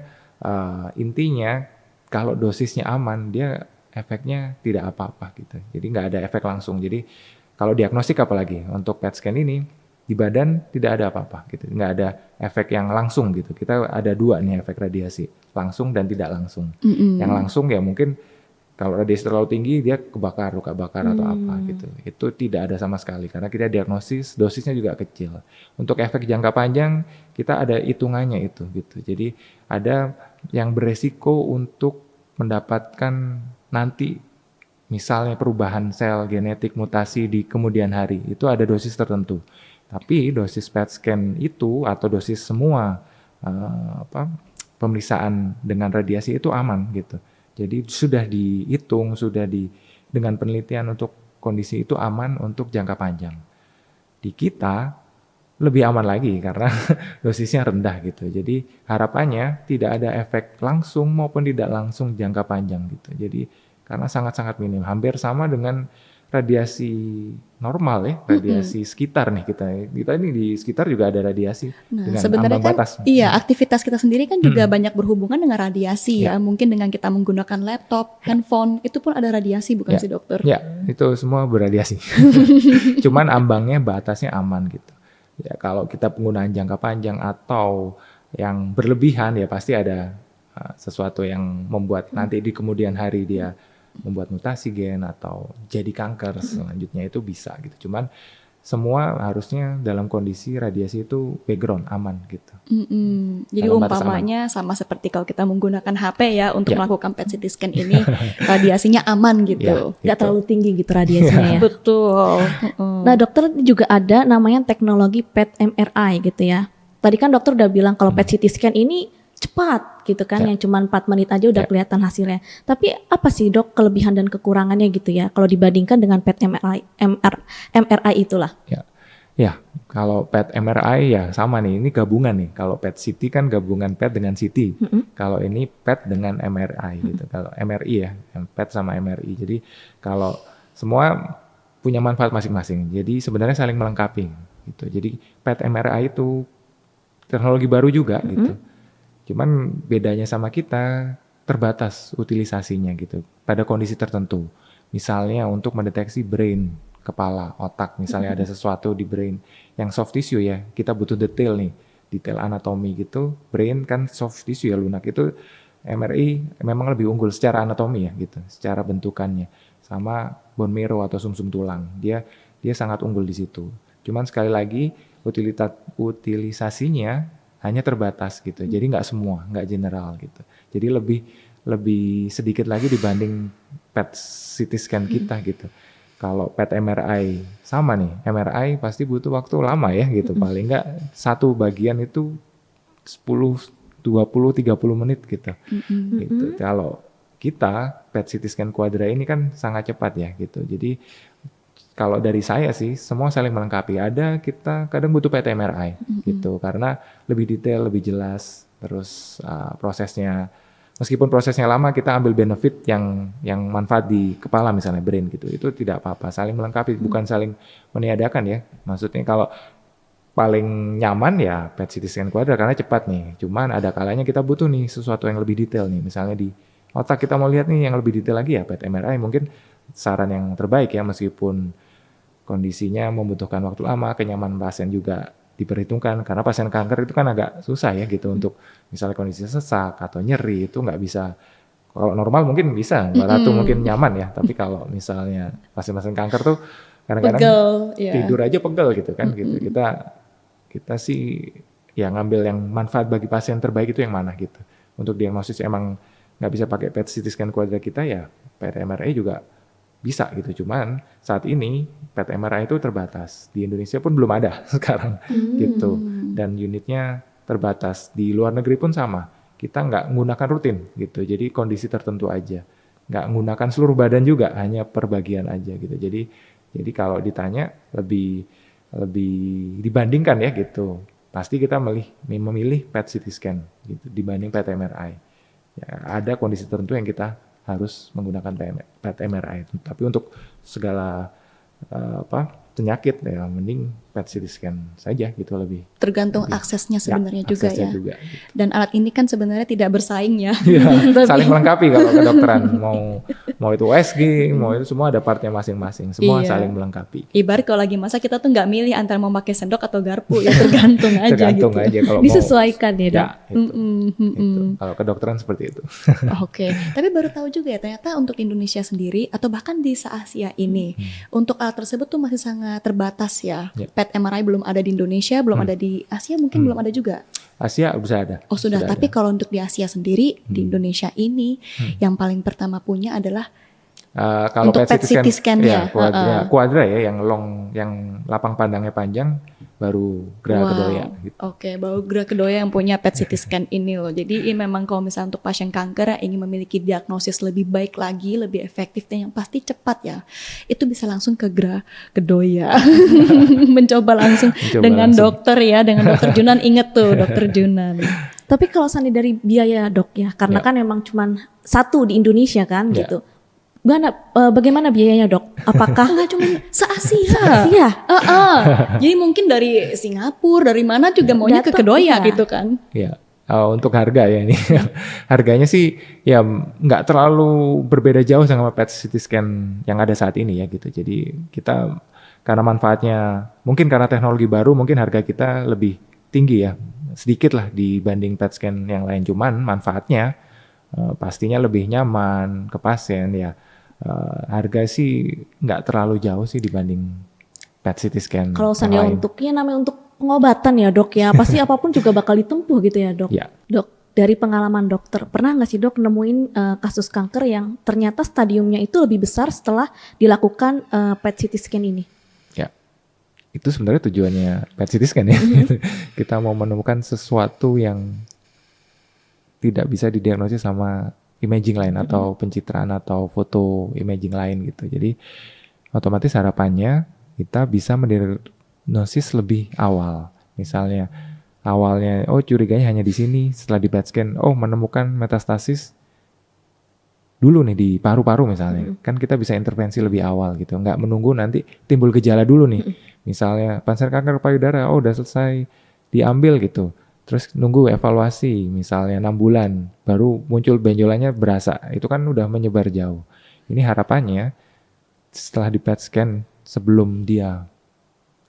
Intinya kalau dosisnya aman, dia efeknya tidak apa-apa gitu. Jadi nggak ada efek langsung. Jadi kalau diagnostik apalagi untuk PET scan ini di badan tidak ada apa-apa gitu. Nggak ada efek yang langsung gitu. Kita ada 2 nih efek radiasi, langsung dan tidak langsung. Yang langsung ya mungkin kalau radiasi terlalu tinggi dia kebakar, luka bakar atau apa gitu. Itu tidak ada sama sekali karena kita diagnosis dosisnya juga kecil. Untuk efek jangka panjang kita ada hitungannya itu gitu. Jadi ada yang beresiko untuk mendapatkan nanti misalnya perubahan sel genetik mutasi di kemudian hari itu ada dosis tertentu. Tapi dosis PET scan itu atau dosis semua pemeriksaan dengan radiasi itu aman gitu. Jadi sudah dihitung, dengan penelitian untuk kondisi itu aman untuk jangka panjang. Di kita lebih aman lagi karena dosisnya rendah gitu. Jadi harapannya tidak ada efek langsung maupun tidak langsung jangka panjang gitu. Jadi karena sangat-sangat minim, hampir sama dengan radiasi normal ya, radiasi sekitar nih kita ini di sekitar juga ada radiasi dengan sebenarnya ambang kan batas. iya, aktivitas kita sendiri kan juga banyak berhubungan dengan radiasi ya. Mungkin dengan kita menggunakan laptop, handphone, itu pun ada radiasi bukan sih dokter? Ya, itu semua berradiasi. Cuman ambangnya batasnya aman gitu. Ya kalau kita penggunaan jangka panjang atau yang berlebihan ya pasti ada sesuatu yang membuat nanti di kemudian hari dia membuat mutasi gen atau jadi kanker selanjutnya itu bisa gitu. Cuman semua harusnya dalam kondisi radiasi itu background aman gitu. Jadi Dalam batas umpamanya sama seperti kalau kita menggunakan HP ya untuk melakukan PET CT scan ini radiasinya aman gitu. Nggak terlalu tinggi gitu radiasinya ya. Betul. Nah dokter juga ada namanya teknologi PET MRI gitu ya. Tadi kan dokter udah bilang kalau PET CT scan ini cepat gitu kan, yang cuma 4 menit aja udah kelihatan hasilnya. Tapi apa sih dok kelebihan dan kekurangannya gitu ya kalau dibandingkan dengan PET MRI itulah? Ya, kalau PET MRI ya sama nih, ini gabungan nih. Kalau PET CT kan gabungan PET dengan CT. Kalau ini PET dengan MRI gitu. Kalau MRI ya, PET sama MRI. Jadi kalau semua punya manfaat masing-masing. Jadi sebenarnya saling melengkapi gitu. Jadi PET MRI itu teknologi baru juga gitu. Cuman bedanya sama kita terbatas utilisasinya gitu pada kondisi tertentu. Misalnya untuk mendeteksi brain, kepala, otak, misalnya ada sesuatu di brain yang soft tissue ya, kita butuh detail nih, detail anatomi gitu. Brain kan soft tissue ya, lunak itu MRI memang lebih unggul secara anatomi ya gitu, secara bentukannya. Sama bone marrow atau sumsum tulang, dia sangat unggul di situ. Cuman sekali lagi utilisasinya hanya terbatas gitu, jadi nggak semua, nggak general gitu. Jadi lebih sedikit lagi dibanding PET CT scan kita gitu. Kalau PET MRI sama nih, MRI pasti butuh waktu lama ya gitu, paling nggak satu bagian itu 10, 20, 30 menit gitu. Gitu. Kalau kita PET CT scan Quadra ini kan sangat cepat ya gitu. Jadi kalau dari saya sih semua saling melengkapi. Ada kita kadang butuh PET MRI gitu karena lebih detail, lebih jelas. Terus prosesnya meskipun prosesnya lama kita ambil benefit yang manfaat di kepala misalnya brain gitu. Itu tidak apa-apa, saling melengkapi bukan saling meniadakan ya. Maksudnya kalau paling nyaman ya PET CT scan Quadra karena cepat nih. Cuman ada kalanya kita butuh nih sesuatu yang lebih detail nih. Misalnya di otak kita mau lihat nih yang lebih detail lagi ya PET MRI mungkin saran yang terbaik ya meskipun kondisinya membutuhkan waktu lama, kenyamanan pasien juga diperhitungkan karena pasien kanker itu kan agak susah ya gitu untuk misalnya kondisi sesak atau nyeri itu nggak bisa. Kalau normal mungkin bisa, Mbak Ratu mungkin nyaman ya, tapi kalau misalnya pasien-pasien kanker tuh kadang-kadang tidur aja pegel gitu kan gitu. Kita sih ya ngambil yang manfaat bagi pasien terbaik itu yang mana gitu. Untuk diagnosis emang nggak bisa pakai PET CT scan Quadra kita ya PET MRI juga bisa gitu. Cuman saat ini PET MRI itu terbatas. Di Indonesia pun belum ada sekarang gitu. Dan unitnya terbatas. Di luar negeri pun sama. Kita nggak menggunakan rutin gitu. Jadi kondisi tertentu aja. Nggak menggunakan seluruh badan juga, hanya per bagian aja gitu. Jadi kalau ditanya lebih dibandingkan ya gitu. Pasti kita memilih PET CT scan gitu dibanding PET MRI. Ya, ada kondisi tertentu yang kita harus menggunakan PET MRI. Tapi untuk segala penyakit ya mending PET CT scan saja gitu lebih. Tergantung aksesnya sebenarnya juga aksesnya ya. juga. Dan alat ini kan sebenarnya tidak bersaing ya. Iya, Tapi- saling melengkapi kalau kedokteran mau itu USG, mau itu semua ada partnya masing-masing, semua Iya. saling melengkapi. Ibarat kalau lagi masak kita tuh nggak milih antara mau pakai sendok atau garpu ya tergantung aja Tergantung gitu. aja kalau Disesuaikan ya, Dok. Ya, itu. Mm-mm. Kalau kedokteran seperti itu. Oke, tapi baru tahu juga ya ternyata untuk Indonesia sendiri atau bahkan di se-Asia ini untuk alat tersebut tuh masih sangat terbatas ya. Ya. PET MRI belum ada di Indonesia, belum ada di Asia, mungkin belum ada juga. Asia bisa ada. Oh sudah, tapi ada. kalau untuk di Asia sendiri di Indonesia ini yang paling pertama punya adalah Kalau untuk PET CT scan ya. kuadra ya, yang lapang pandangnya panjang, baru Gra Kedoya. Gitu. Oke, baru Gra Kedoya yang punya PET CT scan ini loh. Jadi ini memang kalau misalnya untuk pasien kanker yang ingin memiliki diagnosis lebih baik lagi, lebih efektif dan yang pasti cepat ya, itu bisa langsung ke Gra Kedoya. Mencoba langsung dengan dokter ya, dengan dokter Junan. Ingat tuh dokter Junan. Tapi kalau seandainya dari biaya, Dok ya, karena kan memang cuma satu di Indonesia kan Ya. gitu. Bagaimana biayanya, Dok? Apakah Nggak cuma se-Asia. iya? Jadi mungkin dari Singapura, dari mana juga maunya ke Datang, Kedoya iya. gitu kan. Ya, untuk harga ya ini, harganya sih ya nggak terlalu berbeda jauh sama PET CT scan yang ada saat ini ya gitu. Jadi kita karena manfaatnya, mungkin karena teknologi baru, mungkin harga kita lebih tinggi ya, sedikit lah dibanding PET scan yang lain. Cuman manfaatnya pastinya lebih nyaman ke pasien ya. Harga sih nggak terlalu jauh sih dibanding PET CT scan. Kalau yang seandainya lain. untuknya namanya untuk pengobatan ya, Dok ya, pasti apapun juga bakal ditempuh gitu ya, Dok. Ya. Dok, dari pengalaman dokter, pernah nggak sih, Dok, nemuin kasus kanker yang ternyata stadiumnya itu lebih besar setelah dilakukan PET CT scan ini? Ya, itu sebenarnya tujuannya PET CT scan ya. Kita mau menemukan sesuatu yang tidak bisa didiagnosis sama imaging lain atau pencitraan atau foto imaging lain gitu. Jadi otomatis harapannya kita bisa mendiagnosis lebih awal. Misalnya awalnya curiganya hanya di sini, setelah di PET scan menemukan metastasis dulu nih di paru-paru misalnya. Kan kita bisa intervensi lebih awal gitu, nggak menunggu nanti timbul gejala dulu nih. Misalnya pasien kanker payudara udah selesai diambil gitu. Terus nunggu evaluasi misalnya 6 bulan baru muncul benjolannya berasa. Itu kan udah menyebar jauh. Ini harapannya setelah di PET scan sebelum dia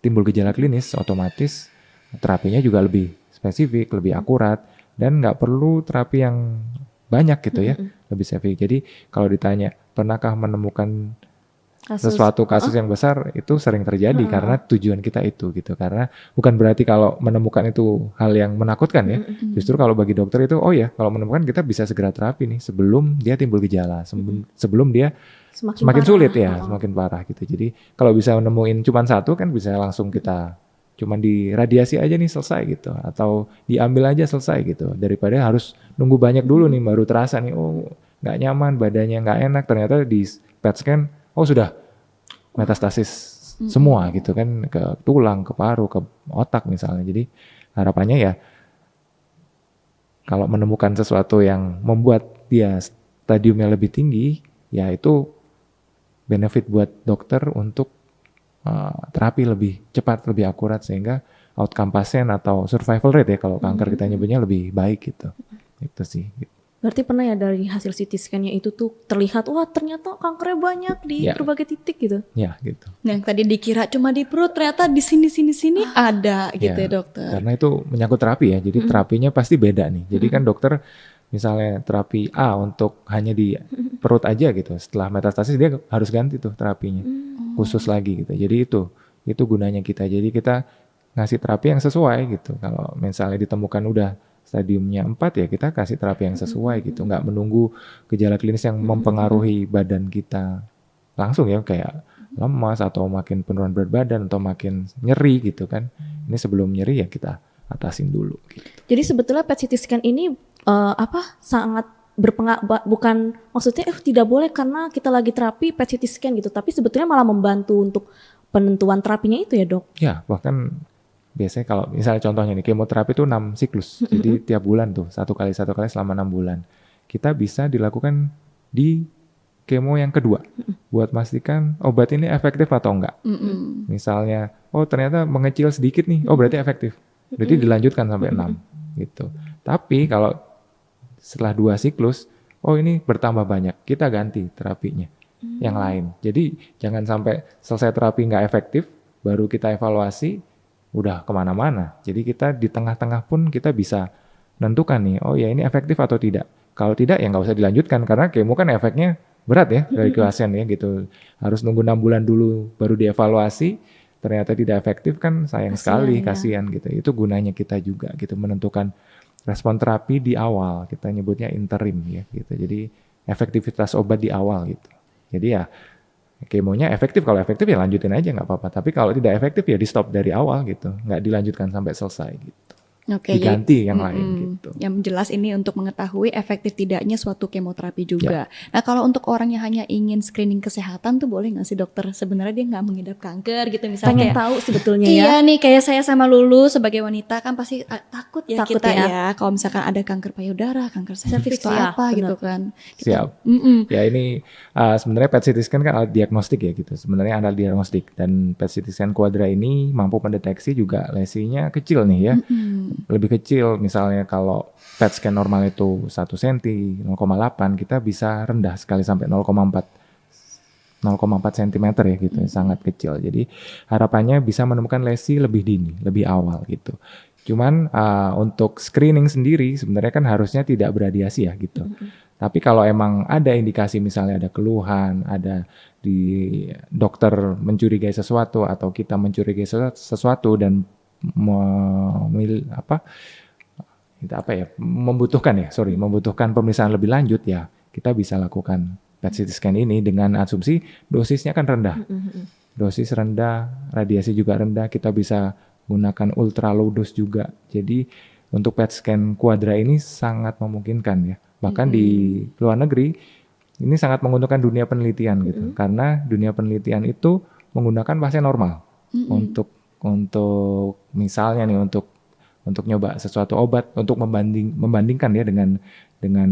timbul gejala klinis, otomatis terapinya juga lebih spesifik, lebih akurat, dan nggak perlu terapi yang banyak gitu ya, lebih spesifik. Jadi kalau ditanya pernahkah menemukan sesuatu kasus yang besar, itu sering terjadi karena tujuan kita itu gitu. Karena bukan berarti kalau menemukan itu hal yang menakutkan ya. Justru kalau bagi dokter itu kalau menemukan kita bisa segera terapi nih sebelum dia timbul gejala, sebelum dia semakin sulit ya, semakin parah gitu. Jadi kalau bisa nemuin cuma satu kan bisa langsung kita cuman di radiasi aja nih selesai gitu, atau diambil aja selesai gitu, daripada harus nunggu banyak dulu nih baru terasa nih nggak nyaman, badannya nggak enak, ternyata di PET scan sudah metastasis semua gitu kan, ke tulang, ke paru, ke otak misalnya. Jadi harapannya ya kalau menemukan sesuatu yang membuat dia stadiumnya lebih tinggi, ya itu benefit buat dokter untuk terapi lebih cepat, lebih akurat, sehingga outcome pasien atau survival rate ya kalau kanker kita nyebutnya lebih baik gitu. Itu sih. Berarti pernah ya dari hasil CT scan-nya itu tuh terlihat wah ternyata kankernya banyak di berbagai titik gitu. Ya gitu. Yang tadi dikira cuma di perut ternyata di sini ada gitu ya dokter. Karena itu menyangkut terapi ya. Jadi terapinya pasti beda nih. Jadi kan dokter misalnya terapi A untuk hanya di perut aja gitu. Setelah metastasis dia harus ganti tuh terapinya. Khusus lagi gitu. Jadi itu gunanya kita. Jadi kita ngasih terapi yang sesuai gitu. Kalau misalnya ditemukan udah stadiumnya 4 ya kita kasih terapi yang sesuai gitu. Nggak menunggu gejala klinis yang mempengaruhi badan kita langsung ya, kayak lemas atau makin penurunan berat badan atau makin nyeri gitu kan. Ini sebelum nyeri ya kita atasin dulu gitu. Jadi sebetulnya PET CT scan ini sangat berpengaruh, bukan maksudnya tidak boleh karena kita lagi terapi PET CT scan gitu, tapi sebetulnya malah membantu untuk penentuan terapinya itu ya, Dok. Ya, bahkan biasanya kalau misalnya contohnya nih kemoterapi itu 6 siklus. Jadi tiap bulan tuh satu kali selama 6 bulan. Kita bisa dilakukan di kemo yang kedua buat pastikan obat ini efektif atau enggak. Misalnya, oh ternyata mengecil sedikit nih, oh berarti efektif. Berarti dilanjutkan sampai 6 gitu. Tapi kalau setelah 2 siklus, oh ini bertambah banyak, kita ganti terapinya yang lain. Jadi jangan sampai selesai terapi nggak efektif, baru kita evaluasi, udah kemana-mana. Jadi kita di tengah-tengah pun kita bisa menentukan nih, oh ya ini efektif atau tidak. Kalau tidak ya nggak usah dilanjutkan, karena kemo kan efeknya berat ya dari pasien ya gitu. Harus nunggu 6 bulan dulu baru dievaluasi, ternyata tidak efektif kan sayang sekali, kasihan gitu. Itu gunanya kita juga gitu, menentukan respon terapi di awal, kita nyebutnya interim ya gitu. Jadi efektivitas obat di awal gitu. Jadi ya kemonya efektif, kalau efektif ya lanjutin aja nggak apa-apa. Tapi kalau tidak efektif ya di stop dari awal gitu, nggak dilanjutkan sampai selesai gitu. Oke, diganti yang lain gitu. Yang jelas ini untuk mengetahui efektif tidaknya suatu kemoterapi juga. Nah kalau untuk orang yang hanya ingin screening kesehatan tuh boleh nggak sih dokter? Sebenarnya dia nggak mengidap kanker gitu misalnya. Pengen tahu sebetulnya iya ya. nih kayak saya sama Lulu sebagai wanita kan pasti takut ya Takut kita ya. ya. Kalau misalkan ada kanker payudara, kanker serviks atau Siap, apa benar. gitu kan. Siap. Ya ini sebenarnya PET CT scan kan alat diagnostik ya gitu. Sebenarnya alat diagnostik, dan PET CT scan Quadra ini mampu mendeteksi juga lesinya kecil nih ya. Lebih kecil, misalnya kalau PET scan normal itu 1 cm, 0,8, kita bisa rendah sekali sampai 0,4 cm ya gitu, sangat kecil. Jadi harapannya bisa menemukan lesi lebih dini, lebih awal gitu. Cuman untuk screening sendiri sebenarnya kan harusnya tidak beradiasi ya gitu. Tapi kalau emang ada indikasi misalnya ada keluhan, ada di dokter mencurigai sesuatu atau kita mencurigai sesuatu dan membutuhkan pemeriksaan lebih lanjut ya, kita bisa lakukan PET CT scan ini dengan asumsi dosisnya kan rendah. Dosis rendah, radiasi juga rendah, kita bisa gunakan ultra low dose juga. Jadi untuk PET scan Quadra ini sangat memungkinkan ya. Bahkan di luar negeri ini sangat menguntungkan dunia penelitian gitu. Karena dunia penelitian itu menggunakan pasien normal untuk misalnya nih untuk nyoba sesuatu obat, untuk membandingkan ya dengan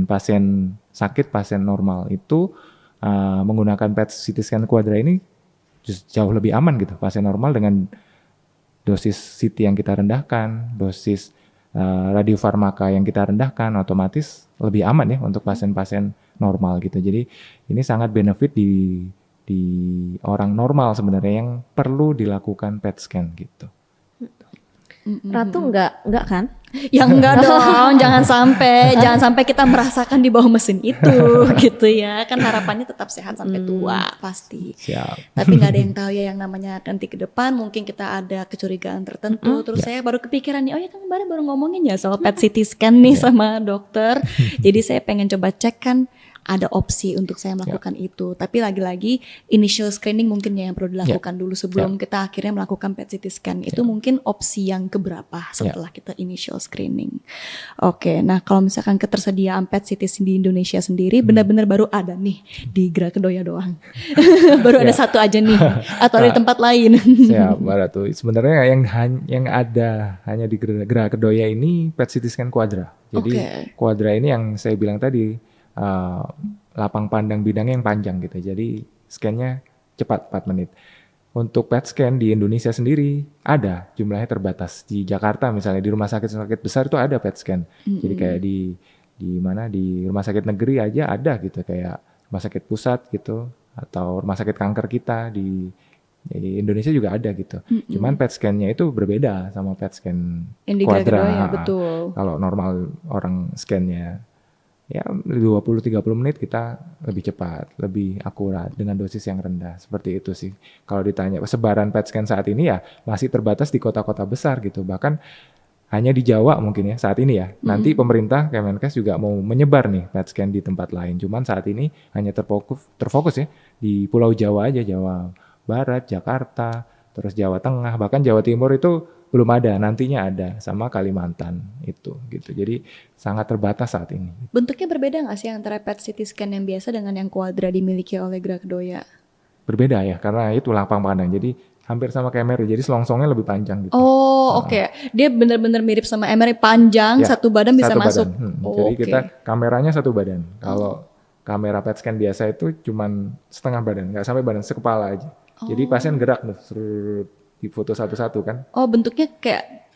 pasien sakit, pasien normal itu menggunakan PET CT scan Quadra ini jauh lebih aman gitu. Pasien normal dengan dosis CT yang kita rendahkan, dosis radiofarmaka yang kita rendahkan, otomatis lebih aman ya untuk pasien-pasien normal gitu. Jadi ini sangat benefit di orang normal sebenarnya yang perlu dilakukan PET scan gitu. Ratu enggak kan? Ya enggak dong, jangan sampai kita merasakan di bawah mesin itu gitu ya. Kan harapannya tetap sehat sampai tua pasti. Siap. Tapi nggak ada yang tahu ya yang namanya nanti ke depan mungkin kita ada kecurigaan tertentu. Terus saya baru kepikiran nih, oh ya kan kemarin baru ngomongin ya soal PET CT scan nih sama dokter. Jadi saya pengen coba cek kan ada opsi untuk saya melakukan itu. Tapi lagi-lagi initial screening mungkin ya yang perlu dilakukan dulu sebelum kita akhirnya melakukan PET CT scan. Itu mungkin opsi yang keberapa setelah kita initial screening. Oke, nah kalau misalkan ketersediaan PET CT di Indonesia sendiri benar-benar baru ada nih di Gera Kedoya doang. Baru ada satu aja nih atau di tempat lain. Siap, Mbak Ratu. Sebenarnya yang ada hanya di Gera Kedoya ini PET CT scan Quadra. Jadi Quadra ini yang saya bilang tadi lapang pandang bidangnya yang panjang gitu. Jadi scan-nya cepat 4 menit. Untuk PET scan di Indonesia sendiri ada, jumlahnya terbatas. Di Jakarta misalnya di rumah sakit besar itu ada PET scan. Jadi kayak di rumah sakit negeri aja ada gitu, kayak rumah sakit pusat gitu atau rumah sakit kanker kita di Indonesia juga ada gitu. Cuman PET scan-nya itu berbeda sama PET scan Quadra. Betul. Kalau normal orang scan-nya ya 20-30 menit, kita lebih cepat, lebih akurat dengan dosis yang rendah. Seperti itu sih. Kalau ditanya sebaran PET scan saat ini ya masih terbatas di kota-kota besar gitu. Bahkan hanya di Jawa mungkin ya saat ini ya. Nanti pemerintah Kemenkes juga mau menyebar nih PET scan di tempat lain. Cuman saat ini hanya terfokus ya di Pulau Jawa aja, Jawa Barat, Jakarta, terus Jawa Tengah, bahkan Jawa Timur itu belum ada, nantinya ada, sama Kalimantan itu gitu. Jadi sangat terbatas saat ini. Bentuknya berbeda nggak sih antara PET CT scan yang biasa dengan yang Quadra dimiliki oleh Gera Kedoya? Berbeda ya, karena itu lapang pandang. Jadi hampir sama kayak MRI, jadi selongsongnya lebih panjang gitu. Oh oke. Dia benar-benar mirip sama MRI, panjang, satu badan bisa satu masuk. Badan. Jadi kita kameranya satu badan. kamera PET scan biasa itu cuman setengah badan, nggak sampai badan, sekepala aja. Jadi pasien gerak tuh, serut, difoto satu-satu kan, Oh, bentuknya kayak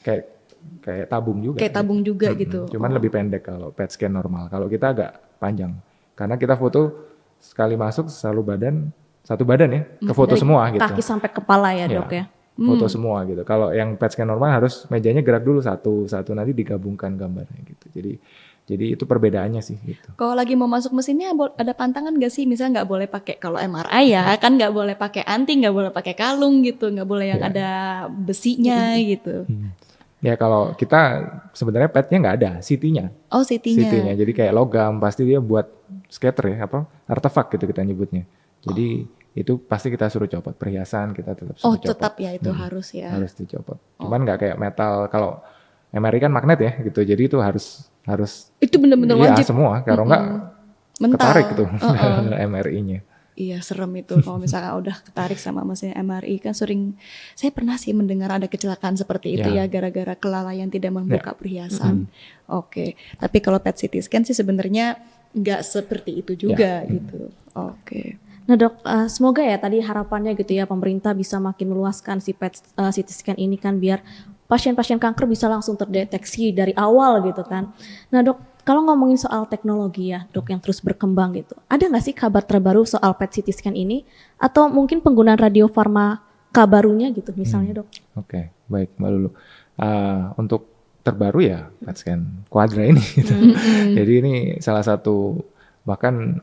kayak tabung juga. kayak tabung juga gitu. Cuman lebih pendek kalau PET scan normal. Kalau kita agak panjang, karena kita foto sekali masuk selalu satu badan ya, ke foto Dari semua gitu. kaki sampai kepala ya Iya. dok ya. Foto semua gitu. Kalau yang PET scan normal harus mejanya gerak dulu satu nanti digabungkan gambarnya gitu. Jadi itu perbedaannya sih gitu. Kalau lagi mau masuk mesinnya ada pantangan gak sih? Misalnya nggak boleh pakai, kalau MRI ya kan nggak boleh pakai anting, nggak boleh pakai kalung gitu, nggak boleh yang ada besinya gitu. Ya kalau kita sebenarnya PET-nya nggak ada, CT-nya. Oh, CT-nya. Jadi kayak logam, pasti dia buat scatter ya, artefak gitu kita nyebutnya. Jadi itu pasti kita suruh copot, perhiasan kita tetap suruh Oh, copot. tetap ya itu harus ya. Harus dicopot. Cuman nggak kayak metal, kalau MRI kan magnet ya gitu, jadi itu harus Itu bener-bener iya wajib. semua, kalau nggak Mental. ketarik tuh MRI-nya. Iya, serem itu kalau misalkan udah ketarik sama mesin MRI kan saya pernah sih mendengar ada kecelakaan seperti itu ya gara-gara kelalaian tidak membuka perhiasan. Oke, tapi kalau PET CT scan sih sebenarnya nggak seperti itu juga gitu. Oke. Nah dok, semoga ya tadi harapannya gitu ya pemerintah bisa makin meluaskan si PET CT scan ini kan biar pasien-pasien kanker bisa langsung terdeteksi dari awal gitu kan. Nah dok, kalau ngomongin soal teknologi ya dok yang terus berkembang gitu, ada nggak sih kabar terbaru soal PET CT scan ini? Atau mungkin penggunaan radiofarmaka barunya gitu misalnya dok? Oke, baik Mbak Lulu. Untuk terbaru ya PET scan Quadra ini. Gitu. Jadi ini salah satu, bahkan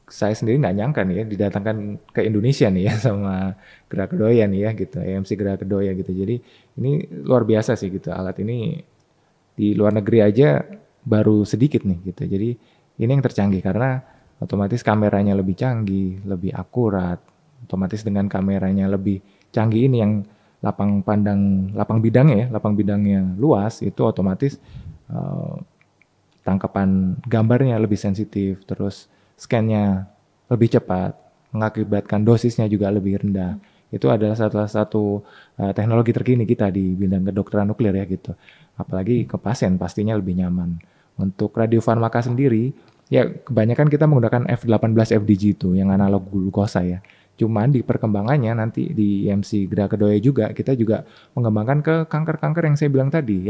saya sendiri nggak nyangka nih ya didatangkan ke Indonesia nih ya sama Gera Kedoya nih ya gitu, EMC Gera Kedoya gitu. Jadi ini luar biasa sih gitu, alat ini di luar negeri aja baru sedikit nih gitu. Jadi ini yang tercanggih karena otomatis kameranya lebih canggih, lebih akurat. Otomatis dengan kameranya lebih canggih ini yang lapang bidangnya luas, itu otomatis tangkapan gambarnya lebih sensitif, terus scan-nya lebih cepat, mengakibatkan dosisnya juga lebih rendah. Itu adalah salah satu teknologi terkini kita di bidang kedokteran nuklir ya gitu. Apalagi ke pasien pastinya lebih nyaman. Untuk radiofarmaka sendiri, ya kebanyakan kita menggunakan F18 FDG itu yang analog glukosa ya. Cuman di perkembangannya nanti di EMC Gera Kedoya juga kita juga mengembangkan ke kanker-kanker yang saya bilang tadi,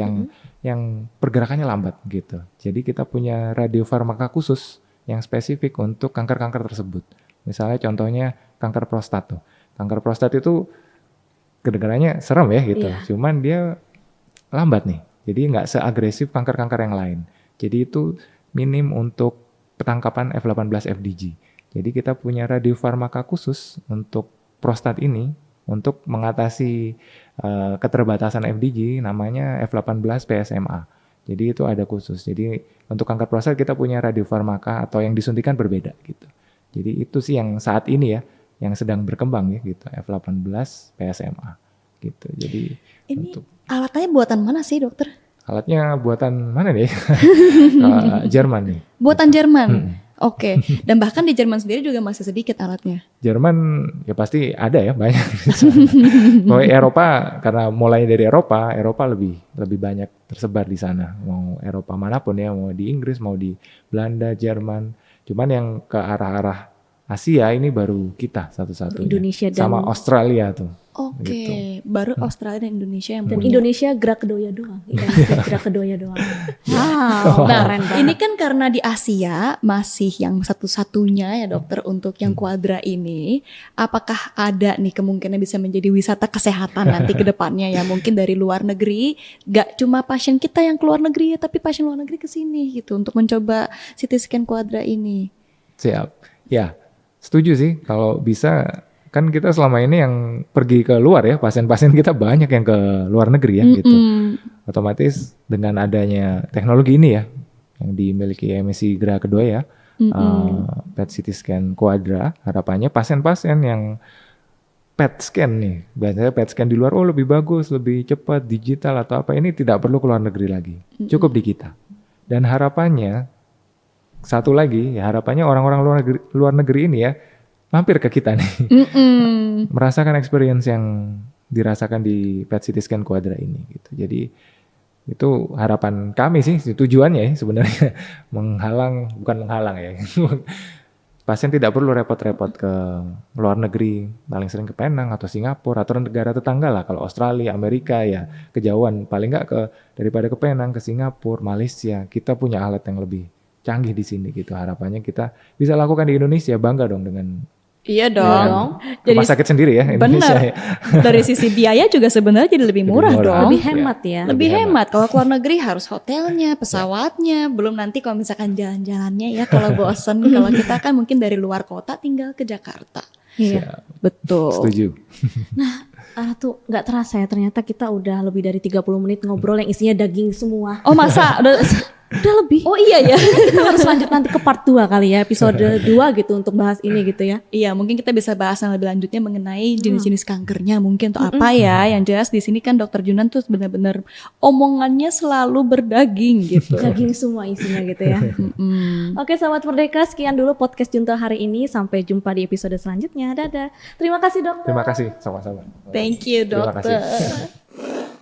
yang pergerakannya lambat gitu. Jadi kita punya radiofarmaka khusus yang spesifik untuk kanker-kanker tersebut. Misalnya contohnya kanker prostat tuh. Kanker prostat itu kedengarannya serem ya gitu. Cuman dia lambat nih. Jadi nggak seagresif kanker-kanker yang lain. Jadi itu minim untuk penangkapan F18 FDG. Jadi kita punya radiofarmaka khusus untuk prostat ini untuk mengatasi keterbatasan FDG, namanya F18 PSMA. Jadi itu ada khusus. Jadi untuk kanker prostat kita punya radiofarmaka atau yang disuntikan berbeda gitu. Jadi itu sih yang saat ini ya yang sedang berkembang ya gitu, F18 PSMA gitu. Jadi ini alatnya buatan mana sih dokter? Alatnya buatan mana nih? Jerman nih. Buatan Jerman. Oke. Dan bahkan di Jerman sendiri juga masih sedikit alatnya. Jerman ya pasti ada ya, banyak. Mau Eropa, karena mulai dari Eropa lebih banyak tersebar di sana. Mau Eropa manapun ya, mau di Inggris, mau di Belanda, Jerman. Cuman yang ke arah-arah Asia ini baru kita satu-satunya. Indonesia dan sama Australia tuh. Oke, Gitu. Baru Australia dan Indonesia yang dan punya. Indonesia Gera Kedoya doang. Gera Kedoya doang. Wow, Nah, keren banget. ini kan karena di Asia masih yang satu-satunya ya dokter untuk yang Quadra ini. Apakah ada nih kemungkinan bisa menjadi wisata kesehatan nanti ke depannya ya? Mungkin dari luar negeri, gak cuma pasien kita yang keluar negeri ya, tapi pasien luar negeri ke sini gitu untuk mencoba CT scan Quadra ini. Siap. Ya, setuju sih kalau bisa. Kan kita selama ini yang pergi ke luar ya, pasien-pasien kita banyak yang ke luar negeri ya gitu. Otomatis dengan adanya teknologi ini ya, yang dimiliki EMC Gera Kedoya, PET CT scan Quadra, harapannya pasien-pasien yang PET scan nih, biasanya PET scan di luar, oh lebih bagus, lebih cepat, digital atau apa, ini tidak perlu ke luar negeri lagi, cukup di kita. Dan harapannya, satu lagi, ya harapannya orang-orang luar negeri ini ya, mampir ke kita nih, merasakan experience yang dirasakan di PET CT scan Quadra ini gitu. Jadi Itu harapan kami sih, tujuannya ya sebenarnya bukan menghalang ya. Pasien tidak perlu repot-repot ke luar negeri, paling sering ke Penang atau Singapura atau negara tetangga lah. Kalau Australia, Amerika ya kejauhan, paling nggak daripada ke Penang, ke Singapura, Malaysia, kita punya alat yang lebih canggih di sini gitu. Harapannya kita bisa lakukan di Indonesia, bangga dong dengan Iya dong. rumah sakit sendiri ya Indonesia. Bener. Ya. Dari sisi biaya juga sebenarnya jadi lebih murah dong. Lebih hemat ya. Lebih hemat. Kalau keluar negeri harus hotelnya, pesawatnya, belum nanti kalau misalkan jalan-jalannya ya kalau bosen. Kalau kita kan mungkin dari luar kota tinggal ke Jakarta. Iya. Betul. Setuju. Tuh nggak terasa ya, ternyata kita udah lebih dari 30 menit ngobrol yang isinya daging semua. Oh masa? Udah lebih. Oh iya ya. Kita harus lanjut nanti ke part 2 kali ya, episode 2 gitu untuk bahas ini gitu ya. Iya, mungkin kita bisa bahas yang lebih lanjutnya mengenai jenis-jenis kankernya mungkin atau apa ya. Yang jelas di sini kan Dokter Junan tuh benar-benar omongannya selalu berdaging gitu. Daging semua isinya gitu ya. Oke, Sahabat Merdeka, sekian dulu podcast Junto hari ini. Sampai jumpa di episode selanjutnya. Dadah. Terima kasih dokter. Terima kasih, sama-sama. Thank you Terima dokter. kasih.